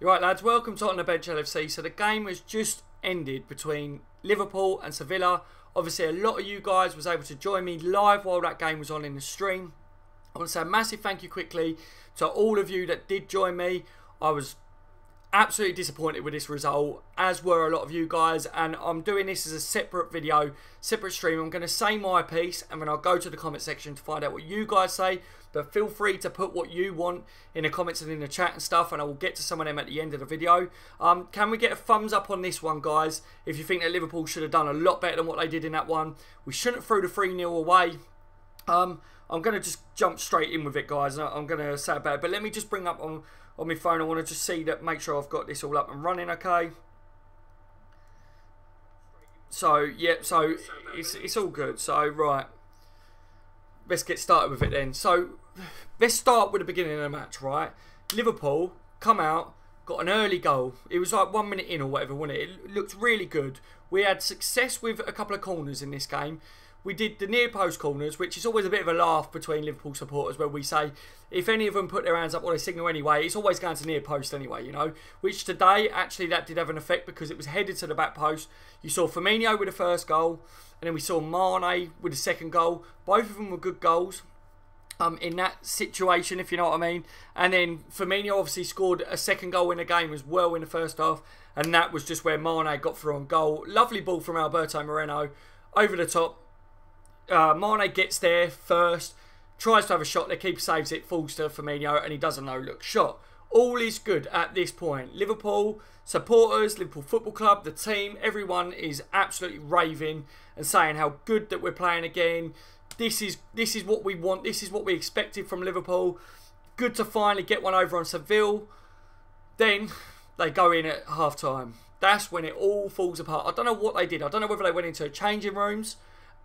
Right, lads, welcome to On the Bench LFC. So the game has just ended between Liverpool and Sevilla. Obviously, a lot of you guys was able to join me live while that game was on in the stream. I want to say a massive thank you quickly to all of you that did join me. I was absolutely disappointed with this result, as were a lot of you guys, and I'm doing this as a separate video, separate stream. I'm going to say my piece and then I'll go to the comment section to find out what you guys say, but feel free to put what you want in the comments and in the chat and stuff, and I will get to some of them at the end of the video. Can we get a thumbs up on this one, guys, if you think that Liverpool should have done a lot better than what they did in that one? We shouldn't have threw the 3-0 away. I'm going to just jump straight in with it, guys. I'm going to say about it, but let me just bring up on my phone. I want to just see that, make sure I've got this all up and running, okay? So, yeah, so it's all good. So, right, let's get started with it then. So, let's start with the beginning of the match, right? Liverpool come out, got an early goal. It was like 1 minute in or whatever, wasn't it? It looked really good. We had success with a couple of corners in this game. We did the near post corners, which is always a bit of a laugh between Liverpool supporters, where we say if any of them put their hands up or they signal anyway, it's always going to near post anyway, you know. Which today, actually, that did have an effect because it was headed to the back post. You saw Firmino with the first goal, and then we saw Mane with the second goal. Both of them were good goals in that situation, if you know what I mean. And then Firmino obviously scored a second goal in the game as well in the first half, and that was just where Mane got through on goal. Lovely ball from Alberto Moreno over the top. Mane gets there first, tries to have a shot, the keeper saves it, falls to Firmino, and he does a no-look shot. All is good at this point. Liverpool supporters, Liverpool Football Club, the team, everyone is absolutely raving and saying how good that we're playing again. This is what we want. This is what we expected from Liverpool. Good to finally get one over on Seville. Then they go in at half-time. That's when it all falls apart. I don't know what they did. I don't know whether they went into changing rooms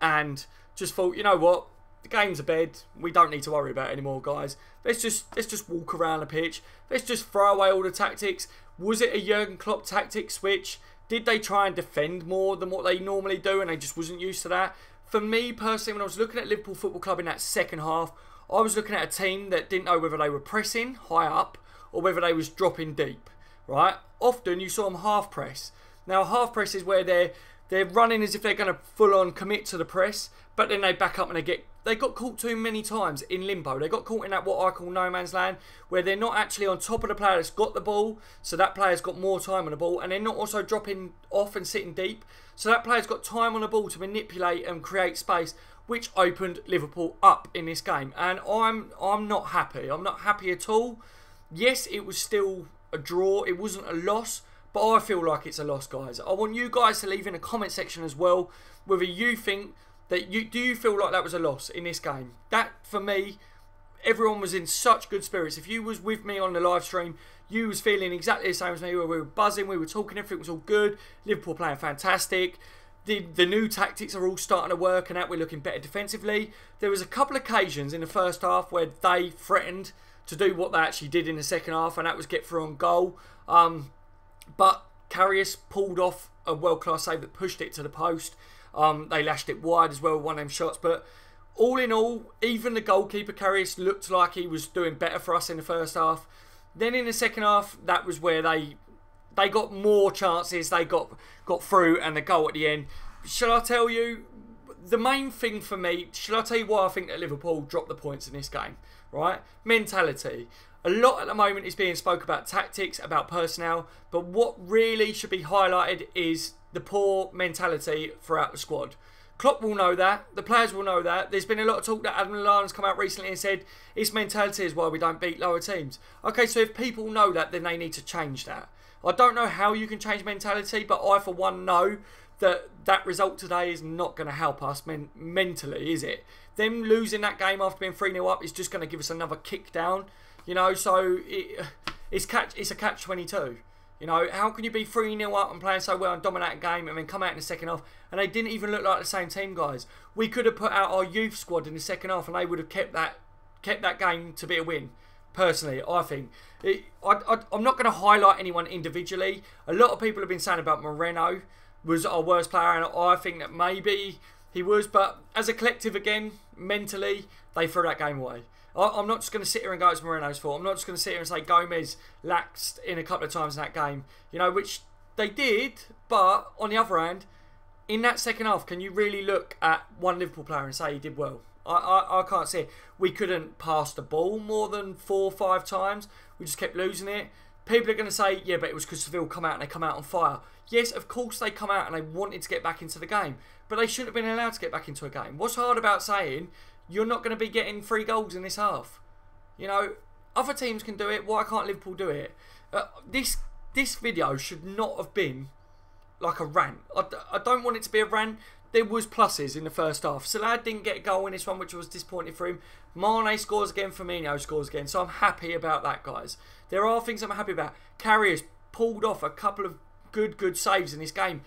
and just thought, you know what, the game's a bed, we don't need to worry about it anymore, guys. Let's just walk around the pitch. Let's just throw away all the tactics. Was it a Jurgen Klopp tactic switch? Did they try and defend more than what they normally do and they just wasn't used to that? For me personally, when I was looking at Liverpool Football Club in that second half, I was looking at a team that didn't know whether they were pressing high up or whether they was dropping deep, right? Often you saw them half press. Now half press is where they're running as if they're going to full on commit to the press, but then they back up and they got caught too many times in limbo. They got caught in that what I call no man's land, where they're not actually on top of the player that's got the ball, so that player's got more time on the ball, and they're not also dropping off and sitting deep, so that player's got time on the ball to manipulate and create space, which opened Liverpool up in this game. And I'm not happy. I'm not happy at all. Yes, it was still a draw. It wasn't a loss. But I feel like it's a loss, guys. I want you guys to leave in the comment section as well whether you think that do you feel like that was a loss in this game. That, for me, everyone was in such good spirits. If you was with me on the live stream, you was feeling exactly the same as me. We were buzzing, we were talking, everything was all good. Liverpool playing fantastic. The new tactics are all starting to work and that we're looking better defensively. There was a couple of occasions in the first half where they threatened to do what they actually did in the second half, and that was get through on goal. But Karius pulled off a world-class save that pushed it to the post. They lashed it wide as well with one of them shots. But all in all, even the goalkeeper, Karius, looked like he was doing better for us in the first half. Then in the second half, that was where they got more chances. They got through, and the goal at the end. Shall I tell you, the main thing for me, shall I tell you why I think that Liverpool dropped the points in this game? Right? Mentality. A lot at the moment is being spoke about tactics, about personnel, but what really should be highlighted is the poor mentality throughout the squad. Klopp will know that, the players will know that. There's been a lot of talk that Adam Lallana's come out recently and said it's mentality is why we don't beat lower teams. Okay, so if people know that, then they need to change that. I don't know how you can change mentality, but I for one know that result today is not going to help us mentally, is it? Them losing that game after being 3-0 up is just going to give us another kick down. You know, so it's a catch-22. You know, how can you be 3-0 up and playing so well and dominate a game and then come out in the second half and they didn't even look like the same team, guys? We could have put out our youth squad in the second half and they would have kept that game to be a win. Personally, I think. I'm not going to highlight anyone individually. A lot of people have been saying about Moreno was our worst player, and I think that maybe he was, but as a collective again, mentally, they threw that game away. I'm not just going to sit here and go it's Moreno's fault. I'm not just going to sit here and say Gomez laxed in a couple of times in that game, you know, which they did. But on the other hand, in that second half, can you really look at one Liverpool player and say he did well? I can't see it. We couldn't pass the ball more than 4 or 5 times. We just kept losing it. People are going to say, yeah, but it was because Seville come out and they come out on fire. Yes, of course they come out and they wanted to get back into the game. But they shouldn't have been allowed to get back into a game. What's hard about saying you're not going to be getting 3 goals in this half? You know, other teams can do it. Why can't Liverpool do it? This video should not have been like a rant. I don't want it to be a rant. There was pluses in the first half. Salah didn't get a goal in this one, which was disappointing for him. Mane scores again. Firmino scores again. So I'm happy about that, guys. There are things I'm happy about. Carrier's pulled off a couple of good saves in this game.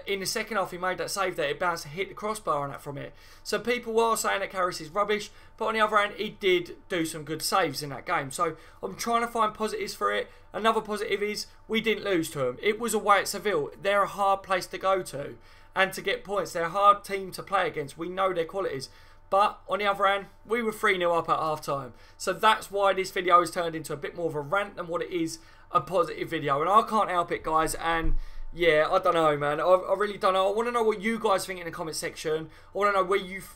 In the second half, he made that save there. It bounced and hit the crossbar on that from it. So people are saying that Carrier is rubbish. But on the other hand, he did do some good saves in that game. So I'm trying to find positives for it. Another positive is we didn't lose to them. It was away at Seville. They're a hard place to go to. And to get points. They're a hard team to play against. We know their qualities. But on the other hand, we were 3-0 up at half time. So that's why this video has turned into a bit more of a rant than what it is a positive video. And I can't help it, guys. And yeah, I don't know, man. I really don't know. I want to know what you guys think in the comment section. I want to know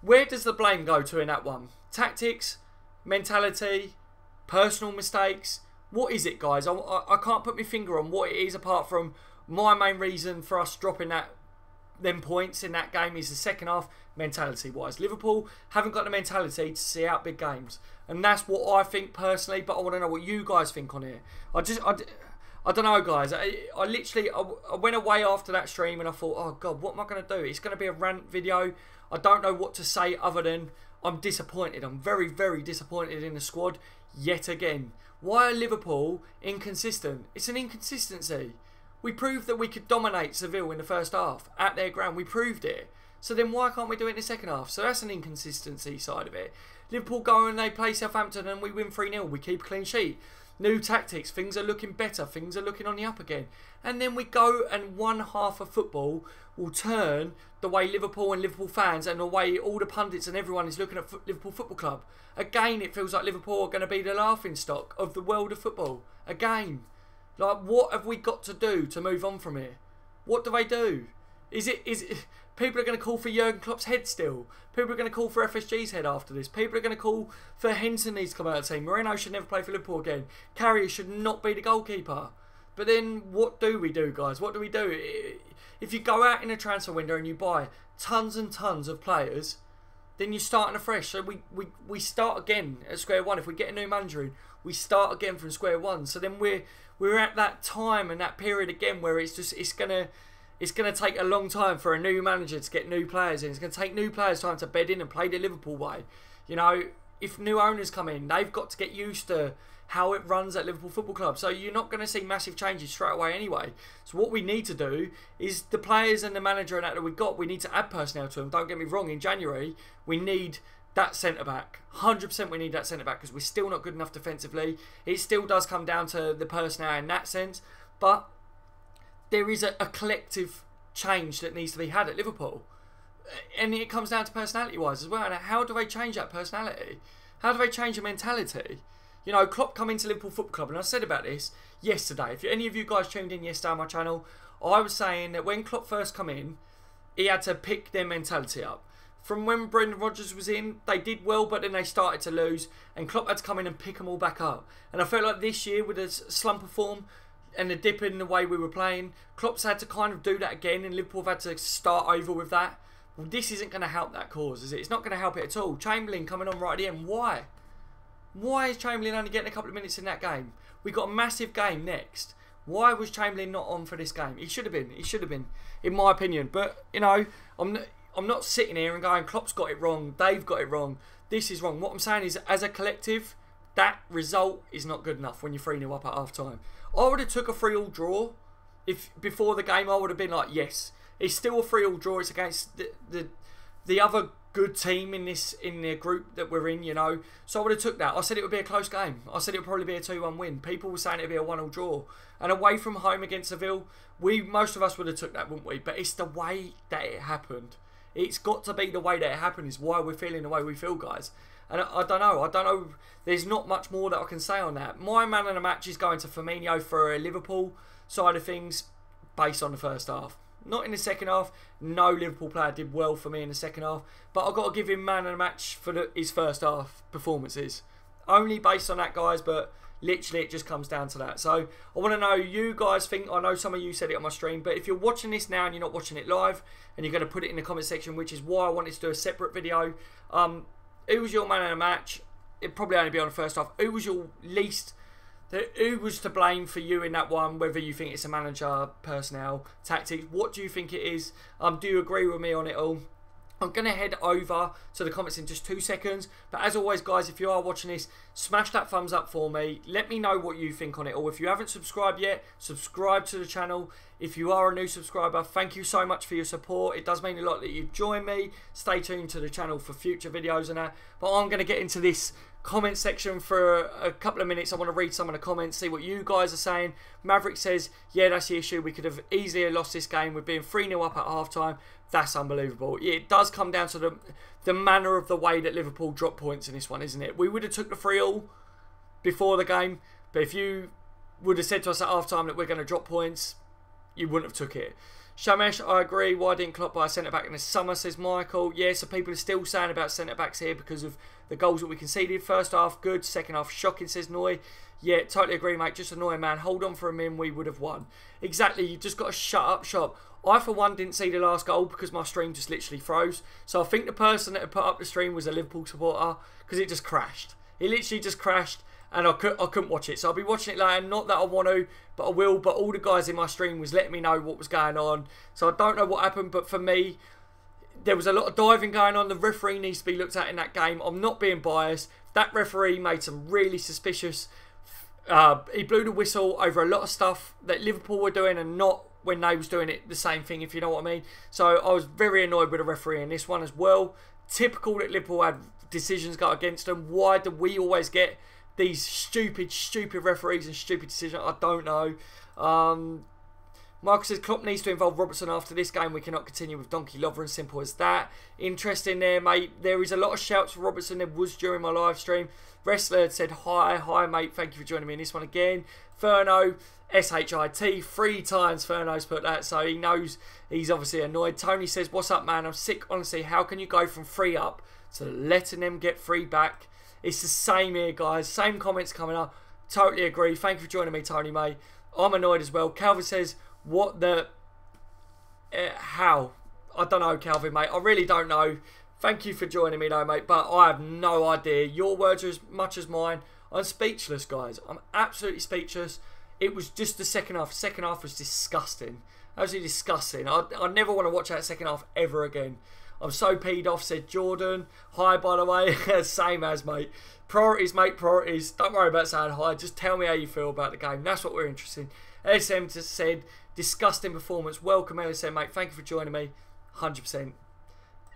where does the blame go to in that one? Tactics, mentality, personal mistakes. What is it, guys? I can't put my finger on what it is apart from my main reason for us dropping them points in that game is the second half mentality wise. Liverpool haven't got the mentality to see out big games, and that's what I think personally, but I want to know what you guys think on it. I don't know, guys. I literally went away after that stream and I thought, oh god, what am I going to do? It's going to be a rant video. I don't know what to say other than I'm disappointed. I'm very disappointed in the squad yet again. Why are Liverpool inconsistent? It's an inconsistency. We proved that we could dominate Seville in the first half at their ground. We proved it. So then why can't we do it in the second half? So that's an inconsistency side of it. Liverpool go and they play Southampton and we win 3-0. We keep a clean sheet. New tactics. Things are looking better. Things are looking on the up again. And then we go and one half of football will turn the way Liverpool and Liverpool fans and the way all the pundits and everyone is looking at Liverpool Football Club. Again, it feels like Liverpool are going to be the laughing stock of the world of football. Again. Like, what have we got to do to move on from here? What do they do? Is it people are going to call for Jurgen Klopp's head still? People are going to call for FSG's head after this. People are going to call for Henson needs to come out of the team. Moreno should never play for Liverpool again. Carrier should not be the goalkeeper. But then what do we do, guys? What do we do? If you go out in a transfer window and you buy tons and tons of players, then you're starting afresh. So we start again at square one. If we get a new manager in, we start again from square one. So then we're at that time and that period again where it's gonna take a long time for a new manager to get new players in. It's gonna take new players time to bed in and play the Liverpool way. You know, if new owners come in, they've got to get used to how it runs at Liverpool Football Club. So you're not going to see massive changes straight away anyway. So what we need to do is the players and the manager and that we've got, we need to add personnel to them. Don't get me wrong, in January, we need that centre-back. 100% we need that centre-back because we're still not good enough defensively. It still does come down to the personnel in that sense. But there is a collective change that needs to be had at Liverpool. And it comes down to personality-wise as well. And how do they change that personality? How do they change the mentality? You know, Klopp come into Liverpool Football Club, and I said about this yesterday. If any of you guys tuned in yesterday on my channel, I was saying that when Klopp first come in, he had to pick their mentality up. From when Brendan Rodgers was in, they did well, but then they started to lose, and Klopp had to come in and pick them all back up. And I felt like this year, with a slump of form and a dip in the way we were playing, Klopp's had to kind of do that again, and Liverpool have had to start over with that. Well, this isn't going to help that cause, is it? It's not going to help it at all. Chamberlain coming on right at the end. Why? Why is Chamberlain only getting a couple of minutes in that game? We've got a massive game next. Why was Chamberlain not on for this game? He should have been. He should have been, in my opinion. But, you know, I'm not sitting here and going, Klopp's got it wrong, they've got it wrong, this is wrong. What I'm saying is, as a collective, that result is not good enough when you're 3-0 up at half-time. I would have took a 3-3 draw. If before the game, I would have been like, yes, it's still a 3-3 draw. It's against the other good team in the group that we're in, you know. So I would have took that. I said it would be a close game. I said it would probably be a 2-1 win. People were saying it would be a 1-1 draw. And away from home against Seville, most of us would have took that, wouldn't we? But it's the way that it happened. It's got to be the way that it happened is why we're feeling the way we feel, guys. And I don't know. There's not much more that I can say on that. My man of the match is going to Firmino for a Liverpool side of things based on the first half. Not in the second half. No Liverpool player did well for me in the second half. But I've got to give him man of the match for his first half performances. Only based on that, guys, but literally it just comes down to that. So I want to know, you guys think, I know some of you said it on my stream, but if you're watching this now and you're not watching it live, and you're going to put it in the comment section, which is why I wanted to do a separate video, who was your man of the match? It'd probably only be on the first half. Who was your least... Who was to blame for you in that one? Whether you think it's a manager, personnel, tactics, what do you think it is? Do you agree with me on it all? I'm going to head over to the comments in just 2 seconds. But as always, guys, if you are watching this, smash that thumbs up for me. Let me know what you think on it all. If you haven't subscribed yet, subscribe to the channel. If you are a new subscriber, thank you so much for your support. It does mean a lot that you've joined me. Stay tuned to the channel for future videos and that. But I'm going to get into this comment section for a couple of minutes. I want to read some of the comments, see what you guys are saying. Maverick says, yeah, that's the issue. We could have easily lost this game with being 3-0 up at half-time. That's unbelievable. Yeah, it does come down to the manner of the way that Liverpool dropped points in this one, isn't it? We would have took the 3-all before the game, but if you would have said to us at half-time that we're going to drop points, you wouldn't have took it. Shamesh, I agree. Why didn't Klopp buy a centre-back in the summer, says Michael. Yeah, so people are still saying about centre-backs here because of the goals that we conceded. First half, good. Second half, shocking, says Noy. Yeah, totally agree, mate. Just annoying, man. Hold on for a min, we would have won. Exactly, you've just got to shut up shop. I, for one, didn't see the last goal because my stream just literally froze. So I think the person that had put up the stream was a Liverpool supporter because it just crashed. It literally just crashed and I couldn't watch it. So I'll be watching it later. Not that I want to, but I will. But all the guys in my stream was letting me know what was going on. So I don't know what happened, but for me, there was a lot of diving going on. The referee needs to be looked at in that game. I'm not being biased. That referee made some really suspicious... he blew the whistle over a lot of stuff that Liverpool were doing and not when they was doing it the same thing, if you know what I mean. So I was very annoyed with the referee in this one as well. Typical that Liverpool had decisions go against them. Why do we always get these stupid referees and stupid decisions? I don't know. Michael says Klopp needs to involve Robertson after this game. We cannot continue with Donkey Lovren. Simple as that. Interesting there, mate. There is a lot of shouts for Robertson. There was during my live stream. Wrestler said hi mate. Thank you for joining me in this one again. Furno, SHIT, 3 times Furno's put that, so he knows he's obviously annoyed. Tony says, what's up, man? I'm sick, honestly. How can you go from 3 up to letting them get 3 back? It's the same here, guys. Same comments coming up. Totally agree. Thank you for joining me, Tony, mate. I'm annoyed as well. Calvin says, what the... how? I don't know, Calvin, mate. I really don't know. Thank you for joining me, though, mate, but I have no idea. Your words are as much as mine. I'm speechless, guys. I'm absolutely speechless. It was just the second half. Second half was disgusting. Absolutely disgusting. I never want to watch that second half ever again. I'm so peed off, said Jordan. Hi, by the way. Same as, mate. Priorities, mate, priorities. Don't worry about saying hi. Just tell me how you feel about the game. That's what we're interested in. SM just said, disgusting performance. Welcome, LSM, mate. Thank you for joining me. 100%.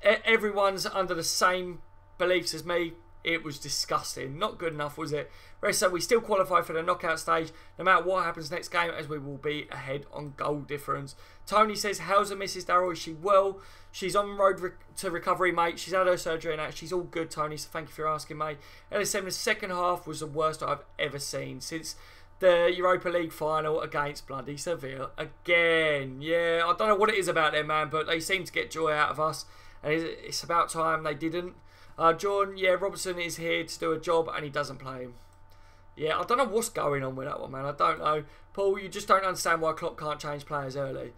Everyone's under the same beliefs as me. It was disgusting. Not good enough, was it? So we still qualify for the knockout stage, no matter what happens next game, as we will be ahead on goal difference. Tony says, how's the Mrs. Darrell? Is she well? She's on the road to recovery, mate. She's had her surgery and that. She's all good, Tony, so thank you for asking, mate. LSM, the second half was the worst I've ever seen since the Europa League final against bloody Sevilla. Again, yeah, I don't know what it is about them, man, but they seem to get joy out of us, and it's about time they didn't. John, yeah, Robertson is here to do a job and he doesn't play him. Yeah, I don't know what's going on with that one, man. I don't know. Paul, you just don't understand why Klopp can't change players early.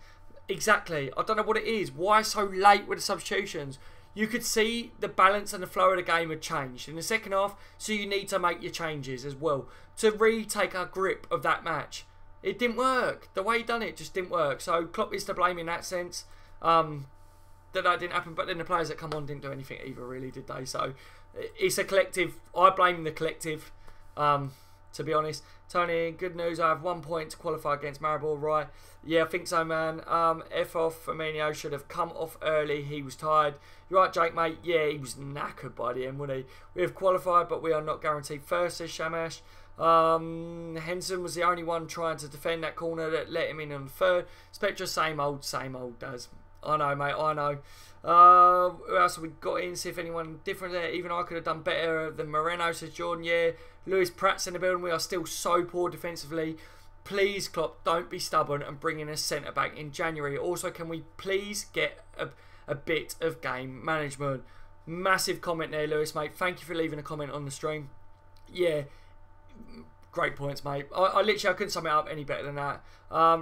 Exactly. I don't know what it is. Why so late with the substitutions? You could see the balance and the flow of the game had changed in the second half, so you need to make your changes as well to retake our grip of that match. It didn't work. The way he done it just didn't work. So Klopp is to blame in that sense. That didn't happen, but then the players that come on didn't do anything either, really, did they? So it's a collective. I blame the collective, to be honest. Tony, good news. I have 1 point to qualify against Maribor, right? Yeah, I think so, man. F off. Firmino should have come off early. He was tired. You're right, Jake, mate. Yeah, he was knackered by the end, wasn't he? We have qualified, but we are not guaranteed first, says Shamash. Henson was the only one trying to defend that corner that let him in on the third. Spectre, same old does. I know, mate, I know. Who else have we got in? See if anyone different there. Even I could have done better than Moreno, says Jordan. Yeah, Lewis Pratt's in the building. We are still so poor defensively. Please, Klopp, don't be stubborn and bring in a centre-back in January. Also, can we please get a bit of game management? Massive comment there, Lewis, mate. Thank you for leaving a comment on the stream. Yeah, great points, mate. I literally couldn't sum it up any better than that.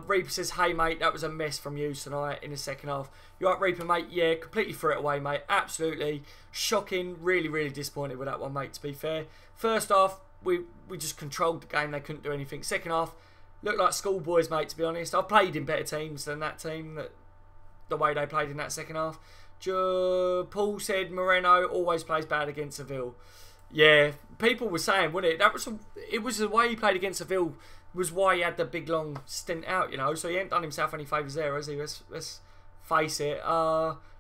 Reaper says, hey, mate, that was a mess from you tonight in the second half. You right, Reaper, mate? Yeah, completely threw it away, mate. Absolutely. Shocking. Really, really disappointed with that one, mate, to be fair. First half, we just controlled the game. They couldn't do anything. Second half, looked like schoolboys, mate, to be honest. I've played in better teams than that team, the way they played in that second half. Paul said Moreno always plays bad against Seville. Yeah, people were saying, wouldn't it? It was the way he played against Seville was why he had the big long stint out, you know. So he ain't done himself any favours there, has he? Let's face it.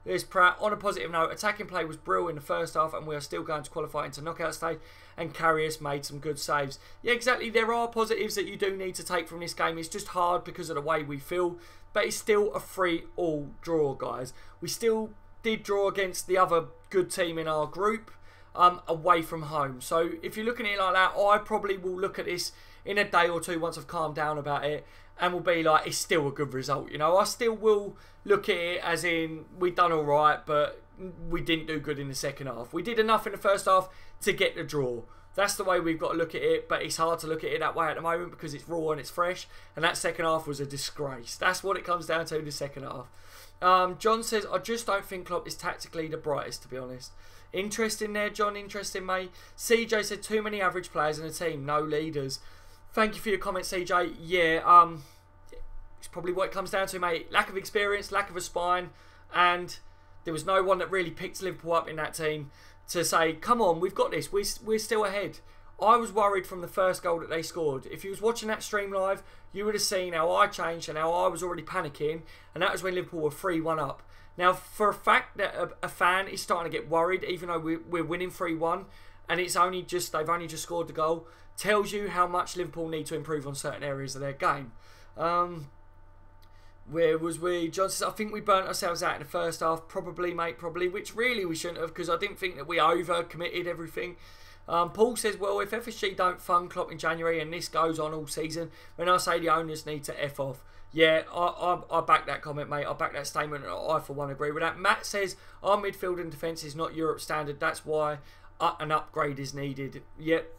There's Pratt. On a positive note, attacking play was brilliant in the first half, and we are still going to qualify into knockout stage. And Karius made some good saves. Yeah, exactly. There are positives that you do need to take from this game. It's just hard because of the way we feel, but it's still a 3-3 draw, guys. We still did draw against the other good team in our group. Away from home. So if you're looking at it like that, I probably will look at this in a day or two once I've calmed down about it, and will be like, it's still a good result. You know, I still will look at it as in, we've done all right, but we didn't do good in the second half. We did enough in the first half to get the draw. That's the way we've got to look at it, but it's hard to look at it that way at the moment because it's raw and it's fresh, and that second half was a disgrace. That's what it comes down to in the second half. John says, I just don't think Klopp is tactically the brightest, to be honest. Interesting there, John. Interesting, mate. CJ said, too many average players in the team, no leaders. Thank you for your comment, CJ. Yeah, it's probably what it comes down to, mate. Lack of experience, lack of a spine, and there was no one that really picked Liverpool up in that team to say, come on, we've got this. We're still ahead. I was worried from the first goal that they scored. If you was watching that stream live, you would have seen how I changed and how I was already panicking, and that was when Liverpool were 3-1 up. Now, for a fact that a fan is starting to get worried, even though we're winning 3-1, and they've only just scored the goal, tells you how much Liverpool need to improve on certain areas of their game. Where was we? John says, I think we burnt ourselves out in the first half. Probably, mate, probably. Which really we shouldn't have, because I didn't think that we over-committed everything. Paul says, well, if FSG don't fund Klopp in January and this goes on all season, then I say the owners need to F off. Yeah, I back that comment, mate. I back that statement. I, for one, agree with that. Matt says, our midfield and defence is not Europe standard. That's why an upgrade is needed. Yep,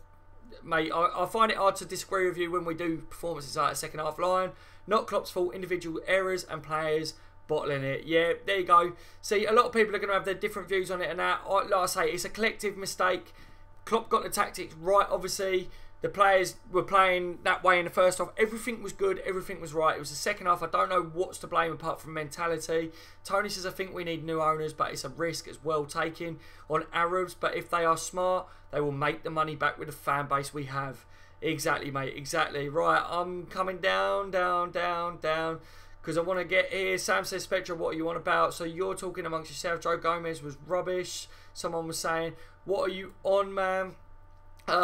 mate, I find it hard to disagree with you when we do performances like a second half line. Not Klopp's fault, individual errors and players bottling it. Yeah, there you go. See, a lot of people are going to have their different views on it and that. Like I say, it's a collective mistake. Klopp got the tactics right, obviously. The players were playing that way in the first half. Everything was good. Everything was right. It was the second half. I don't know what's to blame apart from mentality. Tony says, I think we need new owners, but it's a risk as well taken on Arabs. But if they are smart, they will make the money back with the fan base we have. Exactly, mate. Exactly. Right, I'm coming down, because I want to get here. Sam says, Spectra, what are you on about? So you're talking amongst yourself. Joe Gomez was rubbish. Someone was saying, what are you on, man?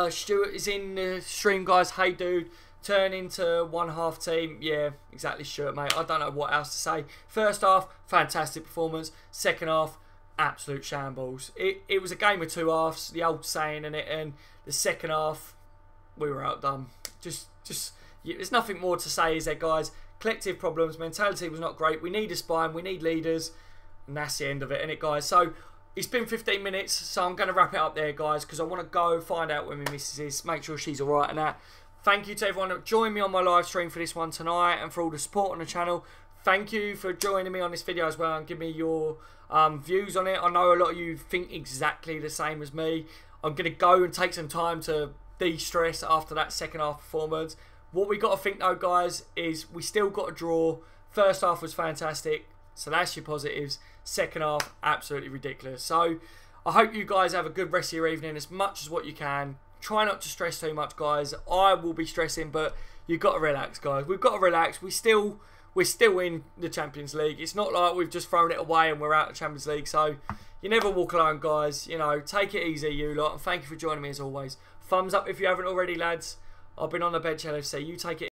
Stuart is in the stream, guys. Hey, dude, turn into one half team. Yeah, exactly, Stuart, mate. I don't know what else to say. First half, fantastic performance. Second half, absolute shambles. It was a game of two halves, the old saying, and the second half, we were outdone. Just there's nothing more to say, is there, guys? Collective problems. Mentality was not great. We need a spine. We need leaders, and that's the end of it, isn't it, guys? So it's been 15 minutes, so I'm going to wrap it up there, guys, because I want to go find out where my missus is, make sure she's all right and that. Thank you to everyone that joined me on my live stream for this one tonight and for all the support on the channel. Thank you for joining me on this video as well and give me your views on it. I know a lot of you think exactly the same as me. I'm going to go and take some time to de-stress after that second half performance. What we got to think, though, guys, is we still got a draw. First half was fantastic, so that's your positives. Second half, absolutely ridiculous. So I hope you guys have a good rest of your evening as much as what you can. Try not to stress too much, guys. I will be stressing, but you've got to relax, guys. We've got to relax. We're still in the Champions League. It's not like we've just thrown it away and we're out of the Champions League. So you never walk alone, guys. You know, take it easy, you lot. And thank you for joining me as always. Thumbs up if you haven't already, lads. I've been on the bench, LFC. You take it